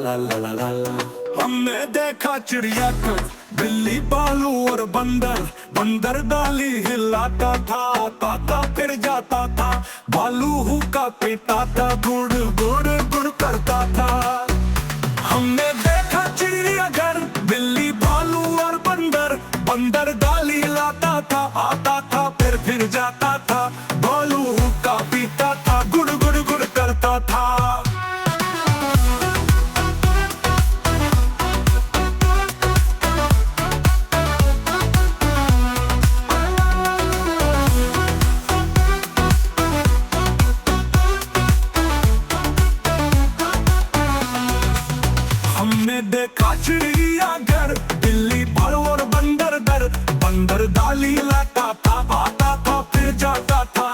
ला ला ला ला ला। हमने देखा चिड़िया को, बिल्ली भालू और बंदर। बंदर डाली हिलाता था, आता था फिर जाता था। भालू हुक्का पीता था, गुड़ गुड़ गुड़ करता था। हमने देखा चिड़ियाघर, बिल्ली भालू और बंदर। बंदर डाली लाता था, आता था फिर जाता था। भालू हुक्का पीता था, गुड़ गुड़ गुड़ करता था। हमने देखा चिड़ियाघर, बिल्ली भालू और बंदर दर। बंदर डाली लाता था, आता था फिर जाता था।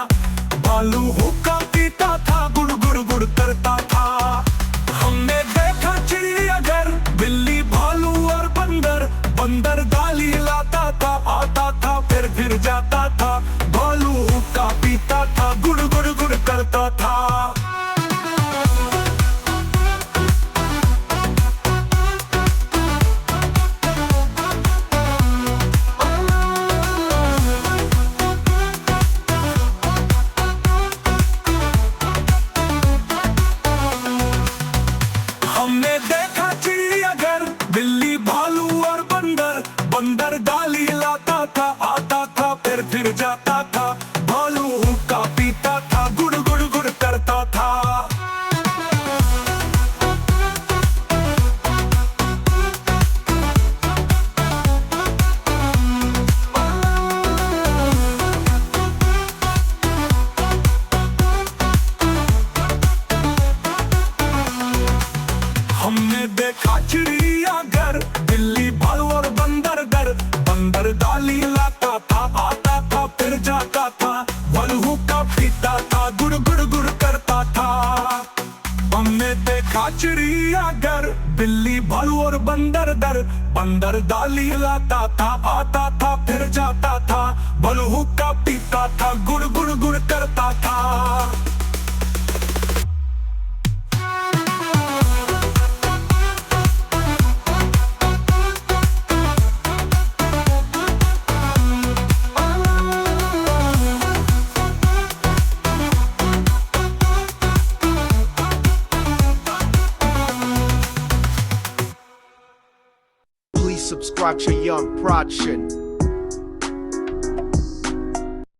भालू हुक्का पीता था, गुड़ गुड़ गुड़ करता था। हमने देखा चिड़ियाघर, बिल्ली भालू और बंदर। बंदर डाली लाता था, आता था फिर जाता था। भालू हुक्का पीता था, गुड़ गुड़ गुड़ करता था। हमने देखा चिड़ियाघर, बिल्ली भालू और बंदर। बंदर डाली लाता था, आता था फिर जाता था। भालू हुक्का पीता था, गुड़ गुड़ गुड़ करता था। हमने देखा चिड़ियाघर, बिल्ली भालू और बंदर दर। बंदर डाली लाता था, आता था फिर जाता था। भालू हुक्का पीता था, गुड़ गुड़ गुड़ करता था। हमने देखा चिड़ियाघर, बिल्ली भालू और बंदर दर। बंदर डाली लाता था, आता था फिर जाता था। भालू हुक्का पीता था, गुड़ गुड़ गुड़ करता था। Please subscribe to Young Production.